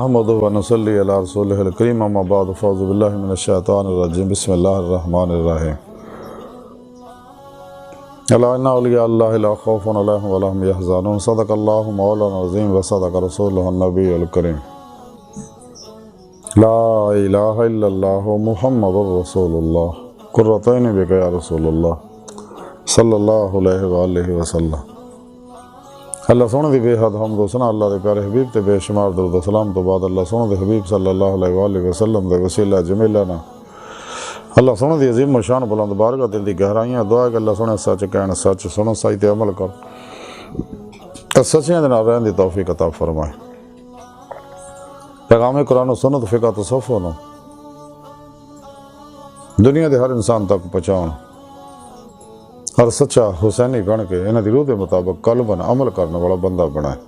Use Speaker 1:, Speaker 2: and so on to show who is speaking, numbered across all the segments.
Speaker 1: احمد و نصلی علی رسولہ الکریم اما بعد فاعوذ باللہ من الشیطان الرجیم بسم اللہ الرحمن الرحیم الا ان اولیاء اللہ لا خوف علیہم ولا هم یحزنون صدق اللہ مولانا العظیم وصدق رسولہ النبی الکریم لا الہ الا اللہ محمد رسول اللہ قرۃ عین بک یا رسول اللہ صلی اللہ علیہ وآلہ وسلم۔ اللہ سونے دی بے حد حمد و ثنا اللہ دے پیارے حبیب تے بے شمار درود و سلام تو بعد اللہ سونے دے حبیب صلی اللہ علیہ وآلہ وسلم دے وسیلہ جمیلہ نا اللہ سونے دی عظیم و شان بلند بارگاہ دل دی گہرائیاں دعا ہے کہ اللہ سونے سچ کہنا سچ سنو سچ تے عمل کر سچیاں دے نال رہن دی توفیق عطا فرمائے۔ پیغام قرآن و سنت فقہ تصوف نو دنیا دے ہر انسان تک پہنچاؤ اور سچا حسینی بن کے انہاں دی روح دے مطابق قلباً عمل کرنے والا بندہ بنائے۔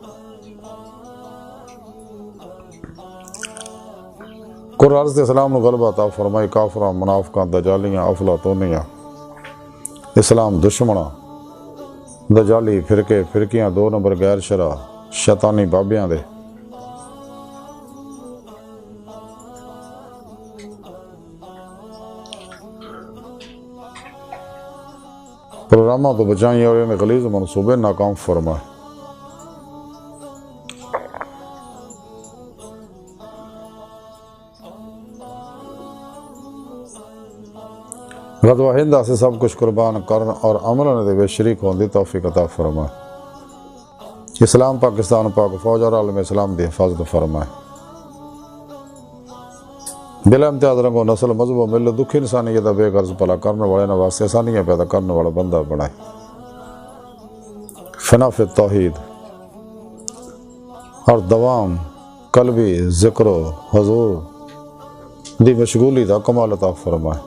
Speaker 1: قرآن علیہ السلام نے غلبہ عطا فرمائی کافراں منافقاں دجالیاں افلاطونیاں اسلام دشمناں دجالی فرقے فرقیاں دو نمبر غیر شرع شیطانی بابیاں دے پروگراموں تو بچائیں اور انہیں غلیظ منصوبے ناکام فرمائے۔ غزوہ ہند سے سب کچھ قربان کرن اور عمل دے شریک ہون دی توفیق عطا فرمائے۔ اسلام پاکستان پاک فوج اور عالم اسلام دی حفاظت فرمائے۔ بلا امتیاز رنگ و نسل مذہب و ملت دکھی انسانیت بے غرض پلا کرنے والے نواسے آسانیاں پیدا کرنے والا بندہ بنائے۔ فنا فی التوحید اور دوام قلبی ذکر و حضور دی مشغولی دا کمال عطا فرمائے۔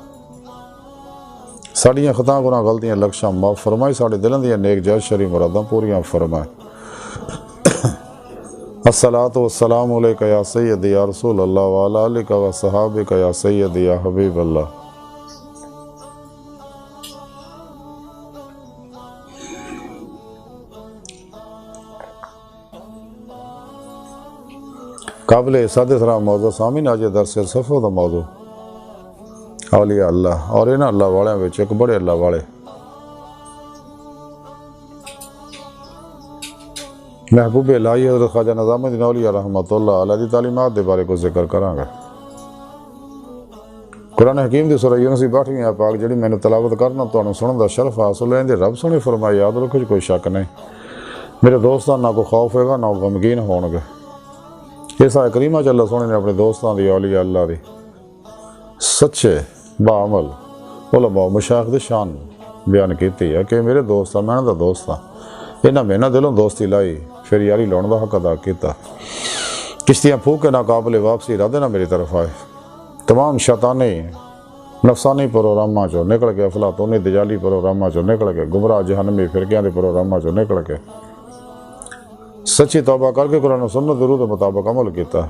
Speaker 1: ساڑیاں خطاں گناہ غلطیاں لکشاں معاف فرمائی، ساڑے دلن دیاں نیک جائز شرعی مراداں پوریاں فرمائے۔ الصلاۃ والسلام علیک یا سیدی یا رسول اللہ وعلی آلک و صحابک یا سیدی یا حبیب اللہ۔ قابل صادق رحم موضوع سامین آج درس صفحہ دا موضوع اولیاء اللہ اور انہاں اللہ والے وچ ایک بڑے اللہ والے محبوب الہی حضرت خواجہ نظام الدین اولیاء رحمۃ اللہ علیہ دی تعلیمات دے بارے کو ذکر کرانگا۔ قرآن حکیم دی سورہ یونس 62 پاک جڑی میں نے تلاوت کرنا تو سنن دا شرف حاصل ہے، اندے رب سونے فرمایا یاد رکھو کوئی شک نہیں میرے دوستان نہ کوئی خوف ہوگا نہ غمگین ہون گے۔ اس آیت کریمہ چ اللہ سونے نے اپنے دوستان دی اولیاء اللہ دی سچے باعمل علماء مشائخ دی شان بیان کیتی ہے کہ میرے دوست میں دا دوست ہاں، انہاں میں نہ دلوں دوستی لائی پھر یاری لاؤن دا حق ادا کیتا، کشتیاں پھوکے ناقابل واپسی ارادے نہ میری طرف آئے، تمام شیطانی نفسانی پروگراماں چو نکل کے افلاطونی دجالی پروگراماں چو نکل کے گمراہ جہنمی فرقیاں دے پروگراماں چو نکل کے سچی توبہ کر کے قرآن و سنت درود کے مطابق عمل کیتا۔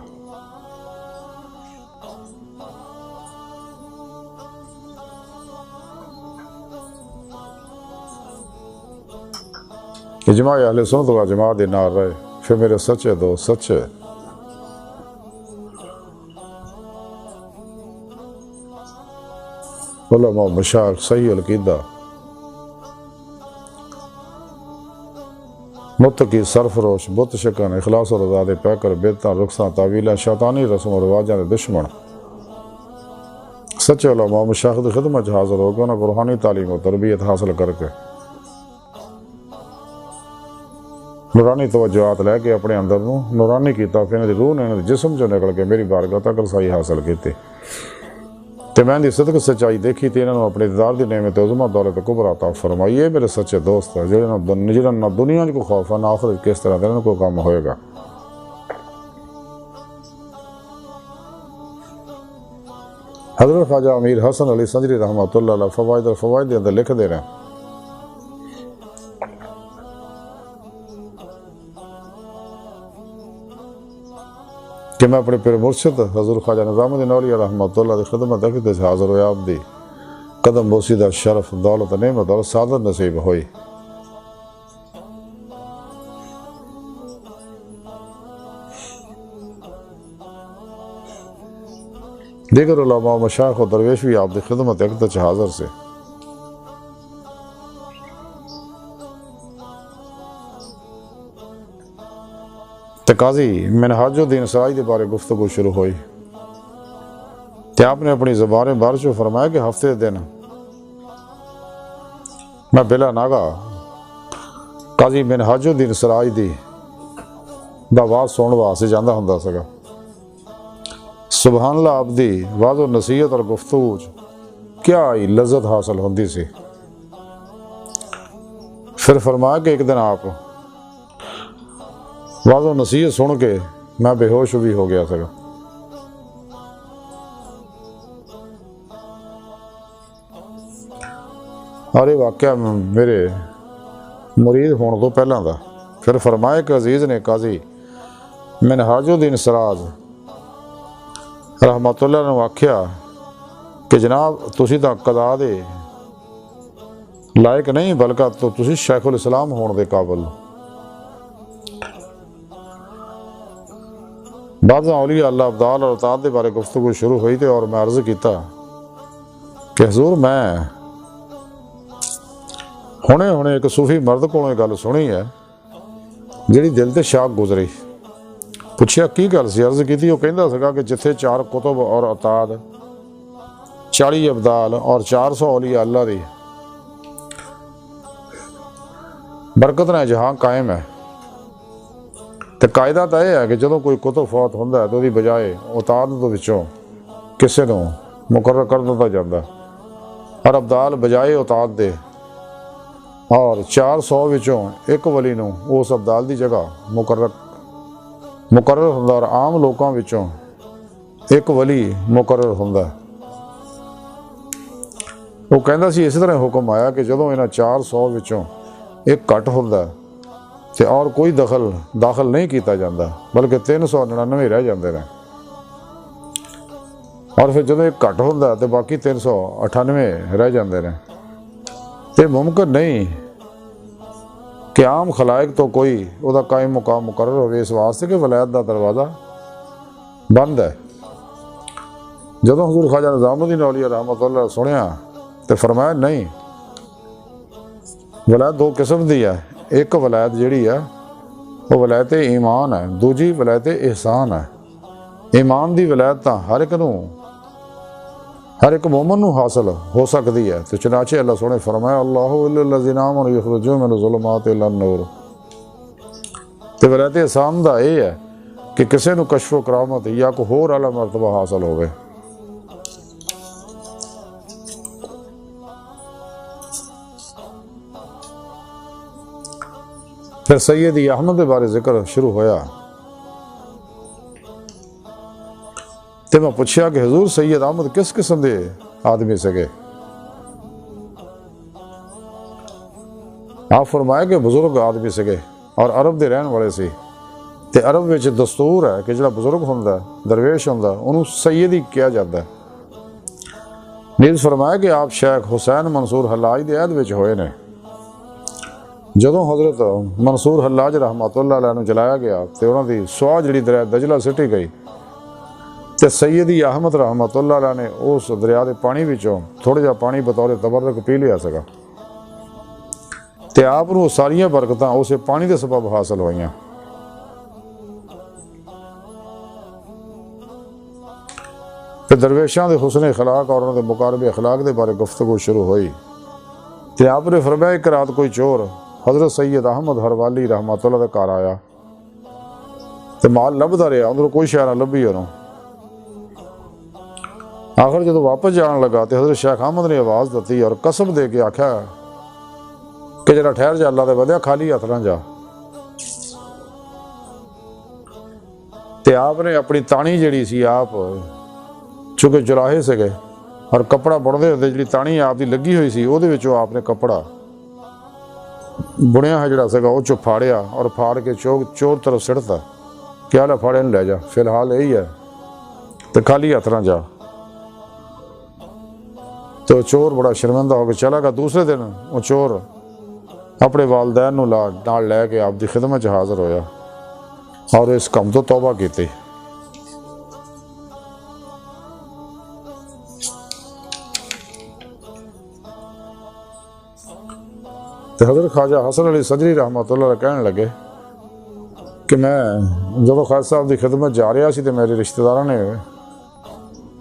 Speaker 1: اجماع اہل سنت و جماعت دے نال رہے پھر میرے سچے دوست سچے علماء مشائخ صحیح العقیدہ متقی سرفروش بت شکن اخلاص و رضا دے پیکر بدعتاں رخصاں تعویلاں شیطانی رسم و رواجاں دے دشمن سچے علماء مشائخ دی خدمت حاضر ہو کے انہاں کو روحانی تعلیم و تربیت حاصل کر کے نورانی توجہات لے کے اپنے اندر نورانی کیتا، پھر انہاں دی روح نے انہاں دی جسم جو نکل کے میری بارگاہ تک رسائی حاصل کیتی تے میں دی صدق سچائی دیکھی تے انہاں اپنے دیدار دی نعمت عظمت دولت کبریٰ عطا فرمائی۔ یہ میرے سچے دوست ہیں جنہاں نہ دنیا کو خوف ہے نہ آخرت کس طرح دے کو کام ہوئے گا۔ حضرت خواجہ امیر حسن علی سنجری رحمۃ اللہ علیہ فوائد اور فوائد دے اندر لکھ دے رہے ہیں کہ میں اپنے پیر مرشد حضور خواجہ نظام الدین اولیاء رحمۃ اللہ دی خدمت اخدے سے حاضر ہویا، آپ دی قدم بوسیدہ شرف دولت نعمت اور سعادت نصیب ہوئی۔ دیگر علماء و مشائخ و درویش بھی آپ دی خدمت اقدس حاضر سے۔ تے قاضی منہاج الدین سراج دے بارے گفتگو شروع ہوئی تے آپ نے اپنی زبان بار چو فرمایا کہ ہفتے دن میں بلا ناگا قاضی منہاج الدین سراج دی دا آواز سنن واسطے جاندا ہوندا سگا۔ سبحان اللہ، آپ دی واضح و نصیحت اور گفتگو کیا ہی لذت حاصل ہوندی سی۔ پھر فرمایا کہ ایک دن آپ واضح و نصیحت سن کے میں بے ہوش بھی ہو گیا سگا۔ اور یہ واقعہ میرے مرید ہونے تو پہلا دا۔ پھر فرمایا کہ عزیز نے قاضی منہاج الدین سراج رحمت اللہ نے آکھیا کہ جناب تسی تا قضا دے لائق نہیں، بلکہ تو تسی شیخ الاسلام ہون دے قابل۔ بعض اولیاء اللہ ابدال اور اطاعت دے بارے گفتگو شروع ہوئی تھی اور میں عرض کیتا کہ حضور میں ہونے ایک صوفی مرد کو گل سنی ہے جڑی دل تے شاک گزری۔ پوچھیا کی گل سی؟ عرض کی وہ کہندا سگا کہ جتھے 4 کتب اور اطاعت، 40 ابدال اور 400 اولیاء اللہ دی برکت نے جہاں قائم ہے، تے قاعدہ تو یہ ہے کہ جدوں کوئی کتب فوت ہوندا ہے تو دی بجائے اطاعت تو وچوں کسے نوں مقرر کر دتا جاندا اور ابدال بجائے اطاعت دے اور 400 وچوں ایک ولی نوں اس ابدال دی جگہ مقرر ہوندا اور عام لوکاں وچوں ایک ولی مقرر ہوندا۔ وہ کہندا سی اس طرح حکم آیا کہ جدوں انہاں 400 وچوں ایک گھٹ ہوندا تے اور کوئی داخل نہیں کیتا جاندا بلکہ 399 رہ جاندے نے، اور پھر جدوں ایک گھٹ ہوندا تے باقی 398 رہ جاندے نے۔ تے ممکن نہیں کہ عام خلائق تو کوئی وہ دا قائم مقام مقرر ہوئے، اس واسطے کہ ولایت دا دروازہ بند ہے۔ جدوں حضور خواجہ نظام الدین اولیاء رحمت اللہ سنیا تو فرمایا نہیں، ولایت 2 قسم دی ہے۔ ایک ولایت جڑی ہے وہ ولایت ایمان ہے، دوجی ولایت احسان ہے۔ ایمان دی ولایت تا ہر ایک مومن نو حاصل ہو سکتی ہے، تو چنانچہ اللہ سونے فرمایا اللہ الا الذین آمنوا یخرجون من الظلمات الی النور۔ تو ولایت احسان دا یہ ہے کہ کسے نو کشف و کرامت یا کوئی ہور اعلیٰ مرتبہ حاصل ہوئے۔ پھر سیدی احمد کے بارے ذکر شروع ہویا تے میں پوچھیا کہ حضور سید احمد کس قسم دے آدمی سگے؟ آپ فرمایا کہ بزرگ آدمی سگے اور عرب دے رہن والے سی، تے عرب وچ دستور ہے کہ جڑا بزرگ ہوندا ہے، درویش ہوندا ہے، انہوں سیدی کیا جاتا ہے۔ نیز فرمایا کہ آپ شیخ حسین منصور حلاج دے عہد وچ ہوئے نے۔ جدوں حضرت منصور حلاج رحمت اللہ علیہ نو جلایا گیا تے انہاں دی سواہ جڑی دریا دجلہ سٹی گئی تے سیدی احمد رحمت اللہ علیہ نے اس دریا دے پانی وچوں تھوڑا جا پانی بطور تبرک پی لیا سکا تے آپ نو ساریاں برکتاں اسے پانی دے سبب حاصل ہوئیاں۔ پھر درویشاں دے حسن اخلاق اور انہاں دے مقارب اخلاق دے بارے گفتگو شروع ہوئی تے آپ نے فرمایا ایک رات کوئی چور حضرت سید احمد ہروالی رحمت اللہ دے گھر آیا تے مال لبدا رہیا، اندروں کوئی شے نہ لبھی انہوں۔ آخر جدو واپس جان لگا تو حضرت شیخ احمد نے آواز دیتی اور قسم دے کے آکھا کہ جرا ٹھہر جا، اللہ دے بدیا خالی ہاتھ نہ جا۔ تے آپ نے اپنی تانی جڑی سی، آپ چونکہ چراہے سے گئے اور کپڑا بڑھتے ہوتے جڑی تانی آپ دی لگی ہوئی سی وہ آپ نے کپڑا بنیا ہے جڑا سگا وہ پھاڑیا اور پھاڑ کے چور طرف سڑتا کہ آلہ پھاڑے نہ لے جا، فی الحال یہی ہے تو خالی ہاتھ نہ جا۔ تو چور بڑا شرمندہ ہو کے چلا گیا۔ دوسرے دن وہ چور اپنے والدین نو نال لے کے آپ دی خدمت حاضر ہویا اور اس کم تو توبہ کیتی۔ تو حضرت خواجہ حسن علی صدری رحمۃ اللہ علیہ کہنے لگے کہ میں جب خواجہ صاحب کی خدمت جا رہا سی تو میرے رشتہ داراں نے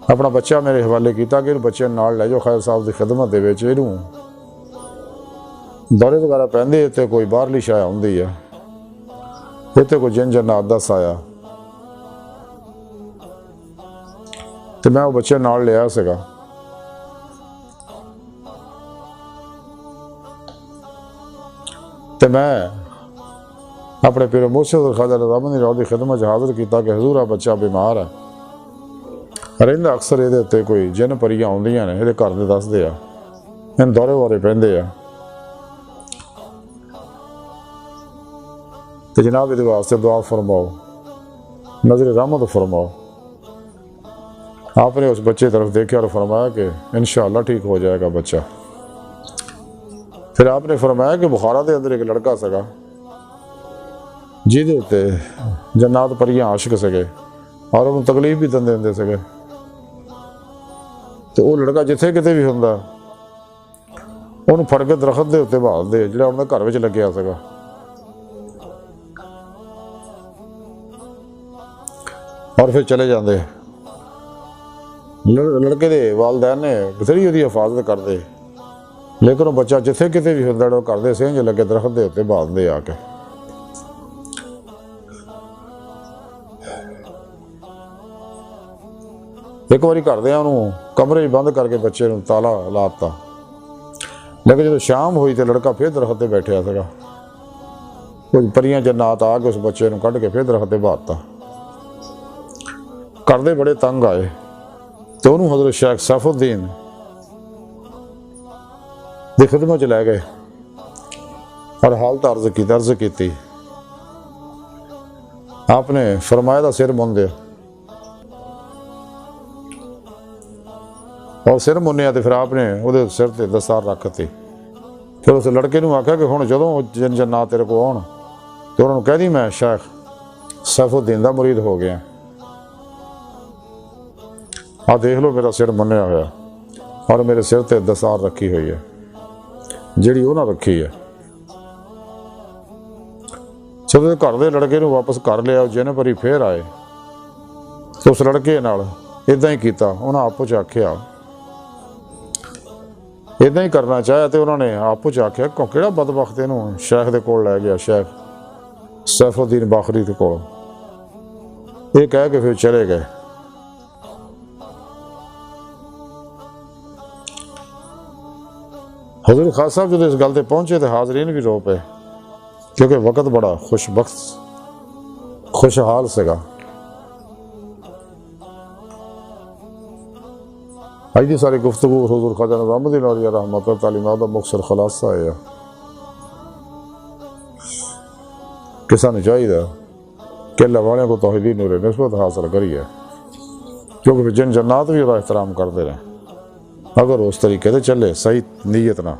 Speaker 1: اپنا بچہ میرے حوالے کیتا کہ بچے نال لے جاؤ خواجہ صاحب کی خدمت دے وچ اینوں دورے وغیرہ پہندے تے کوئی باہرلی شے ہوندی ہے تے کوئی جن جنات دا سایہ تے میں وہ بچے نال لیا سگا تے میں اپنے پیر مرشد خواجہ رضامندی راؤ دی خدمت حاضر کیتا کہ حضور بچہ بیمار ہے رہندا اکثر یہ اتنے کوئی جن پریاں آؤندیاں نے یہ گھر دے دسدے آ ان دورے وارے پہندے آ تو جناب یہ واسطے دعا فرماؤ نظر رحمت فرماؤ آپ نے اس بچے طرف دیکھا اور فرمایا کہ انشاءاللہ ٹھیک ہو جائے گا بچہ پھر آپ نے فرمایا کہ بخارا دے اندر ایک لڑکا سگا جہدے تے جنات پریاں عاشق سگے اور انہوں تکلیف بھی دندے ہوندے سگے تو وہ لڑکا جتھے کتے بھی ہوندا انہوں پھڑ کے درخت دے اتنے بہال دے جڑا انہوں نے گھر وچ لگیا سگا اور پھر چلے جاندے لڑکے دے والدین نے بتھیری ਉਹਦੀ حفاظت کرتے لیکن وہ بچہ جتھے کتے بھی ہوندا وہ کرتے سینج لگے درخت دے اتنے بہال دے آ کے ایک باری کردیا انہوں کمرے بند کر کے بچے نوں تالا لاتا لیکن جب شام ہوئی تو لڑکا پھر درخت تے بیٹھا سگا کچھ پریاں جنات آ کے اس بچے نوں کڈھ کے پھر درخت تے بہاتا کردے بڑے تنگ آئے تو انہوں حضرت شیخ سیف الدین دی خدمت لے گئے اور حالت عرض کی آپ نے فرمایا دا سر من دیا اور سر منیا تو پھر آپ نے وہ سر تے دستار رکھتی پھر اس لڑکے نوں آکھیا کہ ہن جدوں جن جنات تیرے کو آن تو انہوں نے کہہ دی میں شیخ سیف الدین دا مرید ہو گیا دیکھ لو میرا سر منیا ہوا اور میرے سر تے دستار رکھی ہوئی ہے جیڑی وہ نہ رکھی ہے جب گھر دے لڑکے نوں واپس کر لیا جن پری پھر آئے تو اس لڑکے نال اداں ہی کیتا انہاں آپو چ آکھیا اداں ہی کرنا چاہیا تو انہوں نے آپو چ آکھیا کہڑا بدبخت انہوں شیخ دے کول لے گیا شیخ سیف الدین باخری دے کول یہ کہہ کے پھر چلے گئے حضور خاص صاحب جب اس گل تے پہنچے تو حاضرین بھی رو پے کیونکہ وقت بڑا خوشحال سگا اج دی ساری گفتگو حضور خواجہ نظام الدین اولیاء رحمۃ اللہ تعالیٰ دا مختصر خلاصہ ہے کہ سانوں چاہیے کہ اللہ والوں کو توحیدی نور نسبت حاصل کریے کیونکہ جن جنات بھی وہ احترام کرتے رہے اگر اس طریقے سے چلے صحیح نیت نہ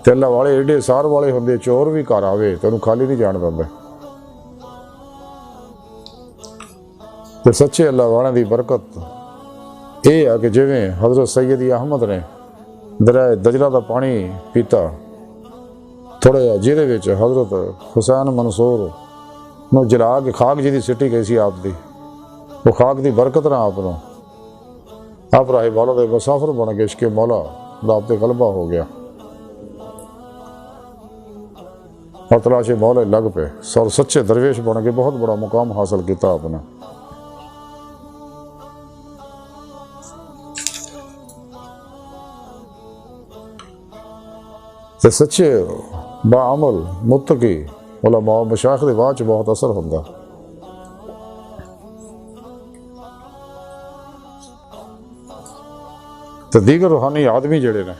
Speaker 1: تو اللہ والے ایڈے سار والے ہوندے چور بھی گھر آوے تو انہوں خالی نہیں جان دے تو سچے اللہ والوں دی برکت یہ ہے کہ جویں حضرت سیدی احمد نے دریائے دجلہ دا پانی پیتا تھوڑا جہا جہدے وچ حضرت حسین منصور نو جلا کے خاک جی دی سٹی گئی سی آپ دی وہ خاک دی برکت نہ آپ راہ بالا دے مسافر بن کے عشق مولا رابط غلبہ ہو گیا اور تلاش مولا لگ پہ اور سچے درویش بن کے بہت بڑا مقام حاصل کیتا آپ نے تے سچے باعمل متقی علماء مشائخ دی واہ چ بہت اثر ہوندا تو دیگر روحانی آدمی جڑے نے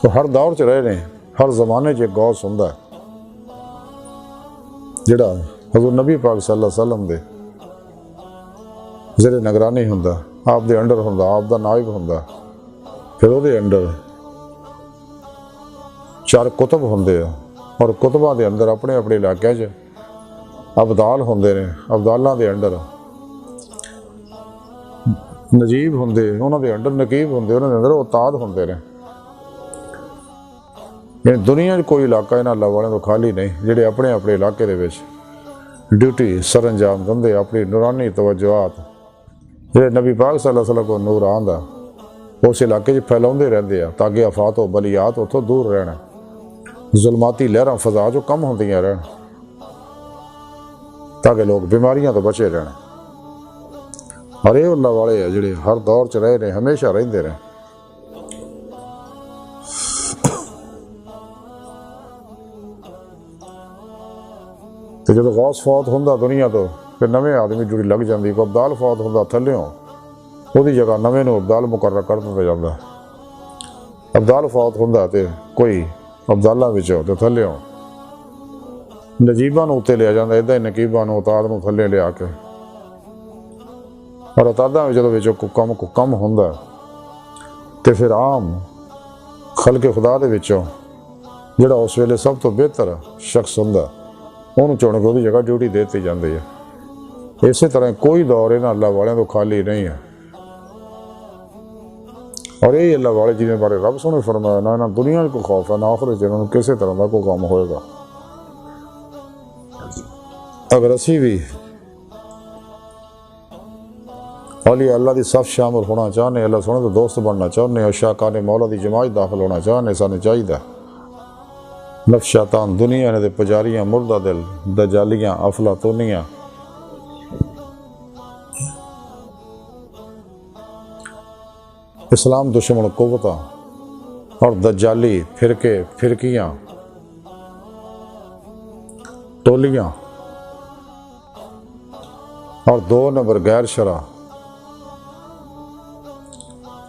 Speaker 1: وہ ہر دور چ رہے نے ہر زمانے چ غوث ہوندا ہے جڑا حضور نبی پاک صلی اللہ علیہ وسلم دے زیر نگرانی ہوندا آپ دے انڈر ہوندا آپ دا نائب ہوندا پھر وہ دے انڈر 4 کتب ہوندے اور کتباں دے اندر اپنے اپنے علاقے چ ابدال ہوندے نے ابدالاں دے انڈر نجیب ہوندے انہاں دے انڈر نقیب ہوندے انہاں دے اندر استاد ہوندے نے یعنی دنیا کوئی علاقہ انہاں اللہ والوں تو خالی نہیں جڑے اپنے اپنے علاقے دے وچ ڈیوٹی سر انجام دندے اپنی نورانی توجہات جڑے نبی پاک صلی اللہ علیہ وسلم کو نور آندا اس علاقے پھیلاؤندے رہندے ہیں تاکہ آفات و بلیات اتوں دور رہنا ظلماتی لہراں فضا جو کم ہوندیاں رہن تاکہ لوگ بیماریاں تو بچے رہن اور یہ اللہ والے ہیں جڑے ہر دور چ رہے نے ہمیشہ رہندے رہے تو جب غوث فوت ہوندا دنیا تو پھر نویں آدمی جڑی لگ جاندی کو ابدال فوت ہوندا تھلیوں وہ جگہ نویں نو ابدال مقرر کر دتا جاتا ابدال فوت ہوندا تے کوئی ابدالاں وچوں تے تھلیوں نجیباں نوں اتتے لیا جاتا ادھا ہی نقیباں نوں اتاد نوں تھلے لیا کے اور اتاداں جدوں وچوں کو کم ہوندا تے پھر عام خلق خدا دے وچوں جڑا اس ویلے سب تو بہتر شخص ہوندا انہوں چن کے وہ جگہ ڈیوٹی دیتی جاتی ہے اسی طرح کوئی دور انہاں اللہ والوں تو خالی نہیں ہے اور یہی اللہ والے جنہیں بارے رب سونے فرمایا نہ انہاں دنیا کو خوف ہے نہ آخرت انہوں نے کسی طرح کا کوئی کام ہوئے گا اگر اسی بھی اولیاء اللہ دی صف شامل ہونا چاہنے اللہ سونے تو دوست بننا چاہنے اور شاکان مولا دی جماعت داخل ہونا چاہنے سانے چاہیے نفس شیطان دنیا نے دے پجاریاں مردہ دل دجالیاں افلاطونیاں اسلام دشمن قوتاں اور دجالی فرقے فرقیاں ٹولیاں اور 2 نمبر غیر شرع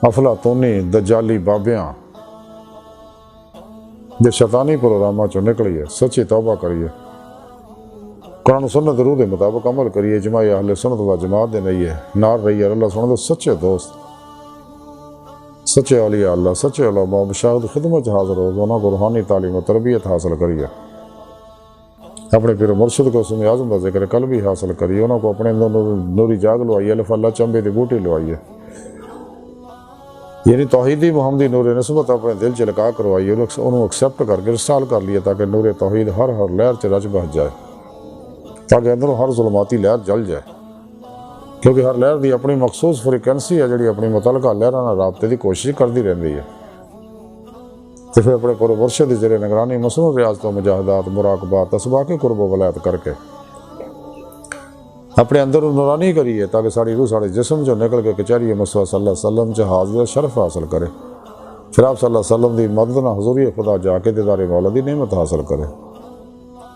Speaker 1: افلاطونی دجالی بابیاں جو شیطانی پروگرامات چوں نکلیے سچی توبہ کریے قرآن و سنت روح کے مطابق عمل کریے جماع اہل سنت و جماعت دے نہیں ہے نار رہی ہے اللہ سنت سچے دوست سچے اولیاء اللہ سچے علماء مشاہد خدمت حاضر ہو انہوں کو روحانی تعلیم و تربیت حاصل کریے اپنے پیر مرشد کو اسم اعظم کا ذکر قلبی حاصل کریے انہوں کو اپنے نوری جاگ لوائیے الف اللہ چمبے دی بوٹی لوائیے یعنی توحیدی محمدی نور نسبت اپنے دل چ لکا کروائیے انہوں ایکسیپٹ کر کے انسٹال کر لیے تاکہ نور توحید ہر لہر چ رچ بس جائے تاکہ اندروں ہر ظلماتی لہر جل جائے کیونکہ ہر لہر دی اپنی مخصوص فریکوینسی ہے جڑی اپنی متعلقہ لہراں نال رابطے دی کوشش کرتی رہندی ہے تو پھر اپنے پورے مرشد دی زیر نگرانی مصنوع ریاضت و مجاہدات مراقبات اسباق قرب و ولایت کر کے اپنے اندر نورانی کریے تاکہ ساری روح سارے جسم جو نکل کے کچہری مصطفیٰ صلی اللہ علیہ وسلم چ حاضر شرف حاصل کرے پھر آپ صلی اللہ علیہ وسلم دی مدد نہ حضوری خدا جا کے دیدار مولا دی نعمت حاصل کرے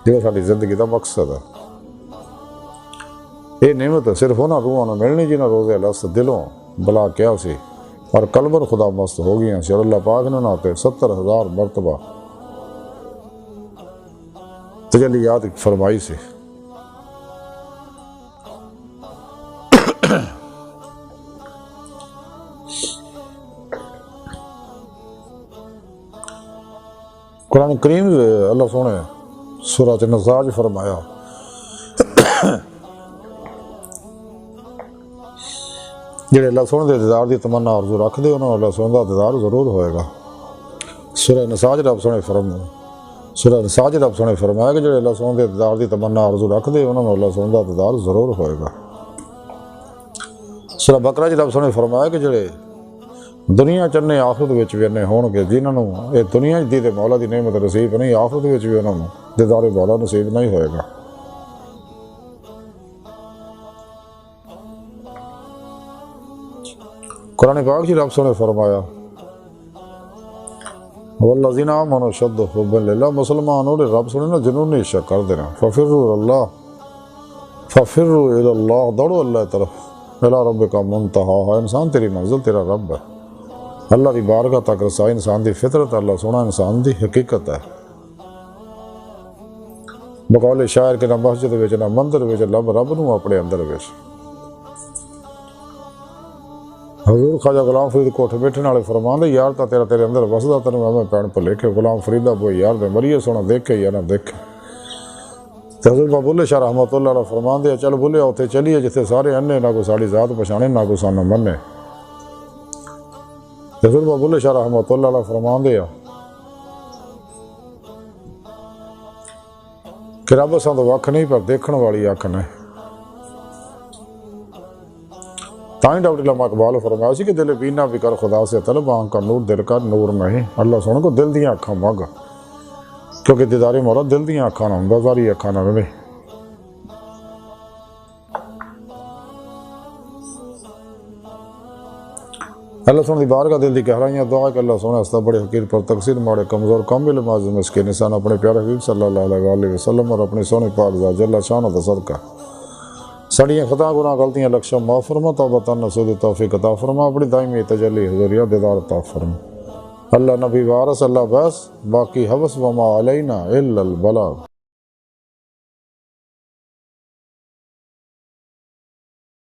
Speaker 1: یہ ساری زندگی دا مقصد ہے یہ نعمت صرف انہاں روحاں نوں ملنی جنہاں روزے الست دلوں بلا کیا سی اور قلباً خدا مست ہو گئی ہیں اور اللہ پاک نے نہ تے 70,000 مرتبہ تجلیات فرمائی سی قرآن کریم اللہ سونے سورۃ النساء فرمایا جڑے اللہ سونے دے دیدار دی تمنا آرزو رکھ دے انہوں اللہ سونے دا دیدار ضرور ہوئے گا سورہ نساء رب سونے فرمایا کہ جڑے اللہ سونے دے دیدار دی تمنا آرزو رکھ دے انہوں اللہ سونے دا دیدار ضرور ہوئے گا سورہ بقرہ رب سونے فرمایا کہ جڑے دنیا چنے آخرت وچ بھی انہیں ہون گے جنہوں نے یہ دنیا دی تے مولا دی نعمت نصیب نہیں آخرت وچ بھی انہوں نے دیدار مولا نصیب نہیں ہوئے گا قرآن پاک جی رب نے فرمایا والذین آمنوا اشد حبا للہ مسلمانوں نے رب سنے نا جنون عشق کر دینا ففروا الی اللہ دوڑو اللہ طرف الی رب کا منتہا ہے انسان تیری منزل تیرا رب ہے اللہ دی بارگاہ تک رسائی انسان دی فطرت اللہ سونا انسان دی حقیقت ہے بقول شاعر کے نہ مسجد وچ نہ مندر وچ لب رب نو اپنے اندر وچ حضور خواجہ غلام فرید کوٹھ بیٹھنے والے فرماندے یار تا تیرا تیرے اندر وسدا تینوں میں پین بھلیکھے غلام فریدہ بوئی یار دے مریے سونا دیکھے یا نہ دیکھے تے حضور بابا بلے شاہ رحمۃ اللہ علیہ فرماندے چل بلے اوتھے چلیے جتھے سارے انے نہ کوئی ساڑی ذات پچھانے نہ کوئی سانوں منے تو پھر بابل شاہ رحمۃ اللہ علیہ فرمان دیا کہ رب اساں تو وکھ نہیں پر دیکھن والی اکھ نے. تائیں ڈاکٹر علامہ اقبال فرمایا سی کہ دل بینا بھی کر خدا سے طلب، آنکھ کا نور دل کا نور نہیں. اللہ سونے کو دل دیاں اکھاں مانگ، کیونکہ دیداری مولا دل دیاں اکھاں نہ ہوندا، ظاہری اکھاں نہ نہیں. اللہ سونے دی بارگاہ دل دی گہرائیاں دعا کہ اللہ سونے استا بڑے حقیر پر تقصیر ماڑے کمزور کامل معذب مسکین انسان اپنے پیارے حبیب صلی اللہ علیہ وآلہ وسلم اور اپنے سونے پاک ذات جل شانہ دا صدقہ سڑیاں خطا گناہ غلطیاں لکشہ معاف فرما، توبہ نصوح توفیق عطا فرما، اپنی دائمی تجلی حضوریہ دیدار عطا فرما. اللہ نبی وارث اللہ بس، باقی حوث وما علینا الا البلاغ.